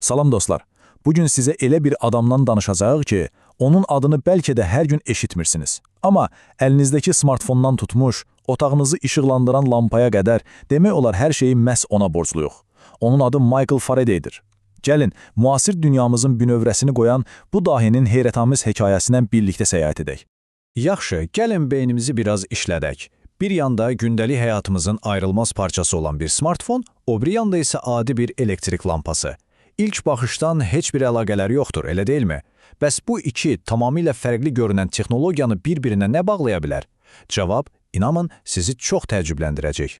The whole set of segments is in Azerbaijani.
Salam dostlar. Bugün sizə elə bir adamdan danışacağıq ki, onun adını bəlkə də hər gün eşitmirsiniz. Amma əlinizdəki smartfondan tutmuş, otağınızı işıqlandıran lampaya qədər demək olar hər şeyi məhz ona borcluyuq. Onun adı Michael Faraday'dir. Gəlin, müasir dünyamızın bünövrəsini qoyan bu dahinin heyrətamiz hekayəsindən birlikdə səyahət edək. Yaxşı, gəlin beynimizi biraz işlədək. Bir yanda gündəlik həyatımızın ayrılmaz parçası olan bir smartfon, o biri yanda isə adi bir elektrik lampası. İlk baxışdan heç bir əlaqələri yoxdur, elə deyilmi? Bəs bu iki tamamilə fərqli görünən texnologiyanı bir-birinə nə bağlaya bilər? Cavab, inanın, sizi çox təəccübləndirəcək.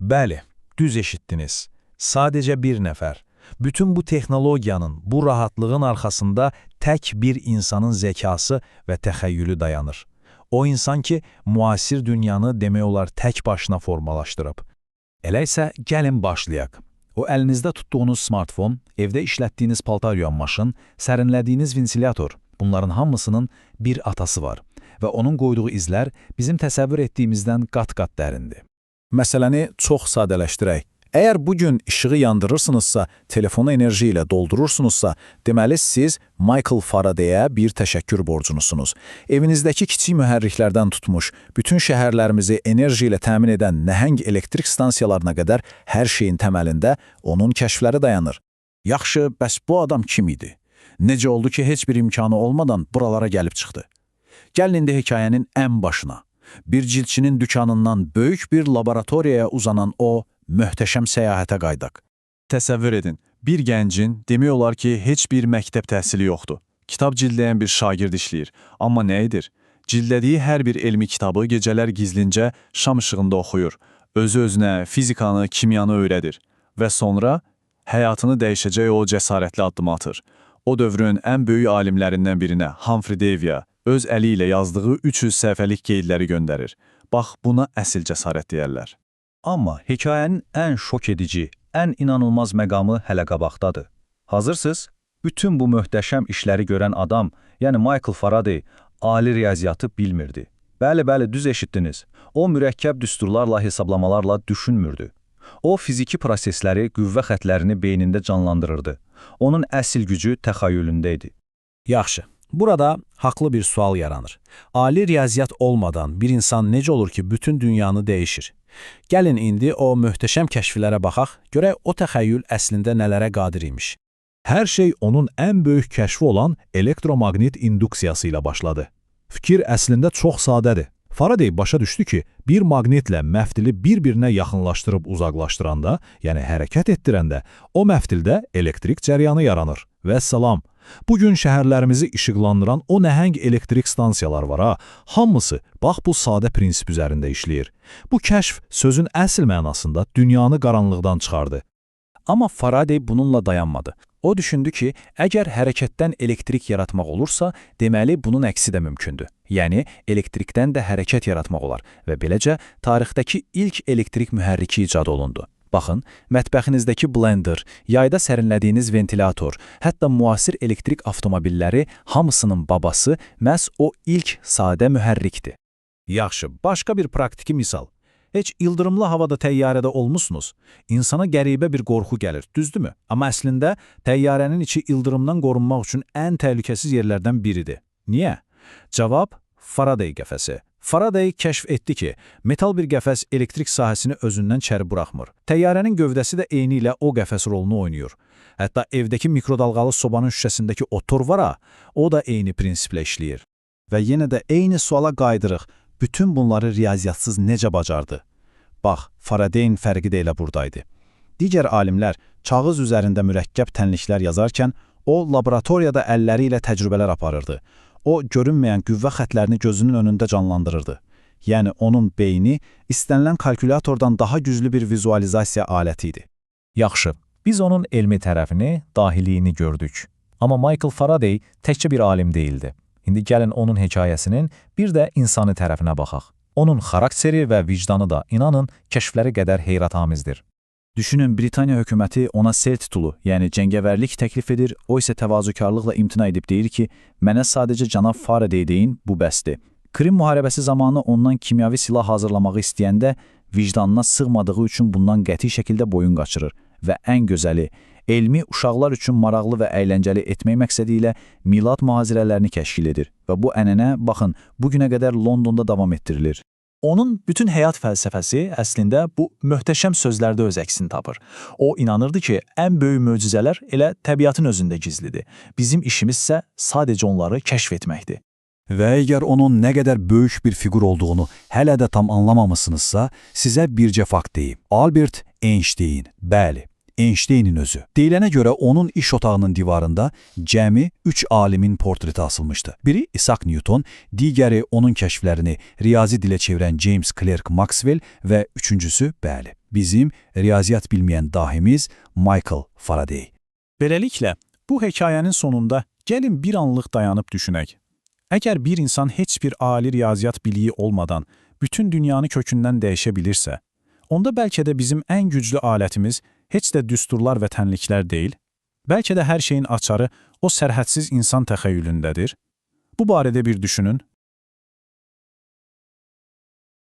Bəli, düz eşitdiniz. Sadəcə bir nəfər. Bütün bu texnologiyanın, bu rahatlığın arxasında tək bir insanın zəkası və təxəyyülü dayanır. O insan ki, müasir dünyanı demək olar tək başına formalaşdırıb. Elə isə gəlin başlayaq. O əlinizdə tutduğunuz smartfon, evdə işlətdiyiniz paltar yuyan maşın, sərinlədiyiniz ventilyator, bunların hamısının bir atası var və onun qoyduğu izlər bizim təsəvvür etdiyimizdən qat-qat dərindir. Məsələni çox sadələşdirək. Əgər bugün işığı yandırırsınızsa, telefonu enerji ilə doldurursunuzsa, deməli siz Michael Faraday'ə bir təşəkkür borcunusunuz. Evinizdəki kiçik mühərriklərdən tutmuş, bütün şəhərlərimizi enerji ilə təmin edən nəhəng elektrik stansiyalarına qədər hər şeyin təməlində onun kəşfləri dayanır. Yaxşı, bəs bu adam kim idi? Necə oldu ki, heç bir imkanı olmadan buralara gəlib çıxdı? Gəlin indi hekayənin ən başına. Bir cilçinin dükanından böyük bir laboratoriyaya uzanan o, möhtəşəm səyahətə qaydaq. Təsəvvür edin, bir gəncin demək olar ki, heç bir məktəb təhsili yoxdur. Kitab cildləyən bir şagird işləyir. Amma nə edir? Cildlədiyi hər bir elmi kitabı gecələr gizlincə şam işığında oxuyur. Özü-özünə fizikanı, kimyanı öyrədir. Və sonra həyatını dəyişəcək o cəsarətli addımı atır. O dövrün ən böyük alimlərindən birinə, Humphrey Davy'ə, öz əli ilə yazdığı 300 səhifəlik qeydləri göndərir. Bax, buna əsl cəsarət deyərlər. Amma hekayənin ən şok edici, ən inanılmaz məqamı hələ qabaqdadır. Hazırsınız? Bütün bu möhtəşəm işləri görən adam, yəni Michael Faraday, ali riyaziyyatı bilmirdi. Bəli, düz eşitdiniz. O mürəkkəb düsturlarla, hesablamalarla düşünmürdü. O fiziki prosesləri, qüvvə xətlərini beynində canlandırırdı. Onun əsl gücü təxəyyülündə idi. Yaxşı, burada haqlı bir sual yaranır. Ali riyaziyyat olmadan bir insan necə olur ki, bütün dünyanı dəyişir? Gəlin indi o möhtəşəm kəşflərə baxaq, görək o təxəyyül əslində nələrə qadir imiş. Hər şey onun ən böyük kəşfi olan elektromaqnit induksiyası ilə başladı. Fikir əslində çox sadədir. Faraday başa düşdü ki, bir maqnitlə məftili bir-birinə yaxınlaşdırıb uzaqlaşdıranda, yəni hərəkət etdirəndə, o məftildə elektrik cəryanı yaranır. Vəssalam. Bugün şəhərlərimizi işıqlandıran o nəhəng elektrik stansiyalar var ha, hamısı bax bu sadə prinsip üzərində işləyir. Bu kəşf sözün əsl mənasında dünyanı qaranlıqdan çıxardı. Amma Faraday bununla dayanmadı. O düşündü ki, əgər hərəkətdən elektrik yaratmaq olursa, deməli bunun əksi də mümkündür. Yəni, elektrikdən də hərəkət yaratmaq olar və beləcə tarixdəki ilk elektrik mühərriki icad olundu. Baxın, mətbəxinizdəki blender, yayda sərinlədiyiniz ventilyator, hətta müasir elektrik avtomobilləri hamısının babası məhz o ilk sadə mühərrikdir. Yaxşı, başqa bir praktiki misal. Heç ildırımlı havada təyyarədə olmusunuz. İnsana qəribə bir qorxu gəlir, düzdürmü? Amma əslində təyyarənin içi ildırımdan qorunmaq üçün ən təhlükəsiz yerlərdən biridir. Niyə? Cavab, Faraday qəfəsi. Faraday kəşf etdi ki, metal bir qəfəs elektrik sahəsini özündən çəri buraxmır. Təyyarənin gövdəsi də eyni ilə o qəfəs rolunu oynayır. Hətta evdəki mikrodalğalı sobanın şüşəsindəki o tor var ha, o da eyni prinsiplə işləyir. Və yenə də eyni suala qaydırıq. Bütün bunları riyaziyatsız necə bacardı? Bax, Faraday'in fərqi də elə buradaydı. Digər alimlər kağız üzərində mürəkkəb tənliklər yazarkən, o laboratoriyada əlləri ilə təcrübələr aparırdı. O, görünməyən qüvvə xətlərini gözünün önündə canlandırırdı. Yəni, onun beyni istənilən kalkülyatordan daha güclü bir vizualizasiya aləti idi. Yaxşı, biz onun elmi tərəfini, dahiliyini gördük. Amma Michael Faraday təkcə bir alim değildi. İndi gəlin onun hekayəsinin bir də insani tərəfinə baxaq. Onun xarakteri və vicdanı da, inanın, kəşfləri qədər heyratamizdir. Düşünün, Britaniya hökuməti ona sel titulu, yəni cəngəvərlik təklif edir, o isə təvazökarlıqla imtina edib deyir ki, mənə sadəcə cənab Faraday deyin, bu bəsdir. Krim müharibəsi zamanı ondan kimyavi silah hazırlamağı istəyəndə vicdanına sığmadığı üçün bundan qəti şəkildə boyun qaçırır və ən gözəli, Elmi uşaqlar üçün maraqlı və əyləncəli etmək məqsədi ilə milad mühazirələrini təşkil edir və bu ənənə, baxın, bu günə qədər Londonda davam etdirilir. Onun bütün həyat fəlsəfəsi əslində bu möhtəşəm sözlərdə öz əksini tapır. O inanırdı ki, ən böyük möcüzələr elə təbiatın özündə gizlidir. Bizim işimiz isə sadəcə onları kəşf etməkdir. Və əgər onun nə qədər böyük bir fiqur olduğunu hələ də tam anlamamışsınızsa, sizə bircə fakt deyim. Albert Einstein, bəli, Einsteinin özü. Deyilənə görə onun iş otağının divarında cəmi 3 alimin portreti asılmışdı. Biri Isaac Newton, digəri onun kəşflərini riyazi dilə çevirən James Clerk Maxwell və üçüncüsü, bəli, bizim riyaziyyat bilməyən dahimiz Michael Faraday. Beləliklə, bu hekayənin sonunda gəlin bir anlıq dayanıb düşünək. Əgər bir insan heç bir ali riyaziyyat biliyi olmadan bütün dünyanı kökündən dəyişə bilirsə, onda bəlkə də bizim ən güclü alətimiz heç də düsturlar və tənliklər deyil, bəlkə də hər şeyin açarı o sərhədsiz insan təxəyyülündədir. Bu barədə bir düşünün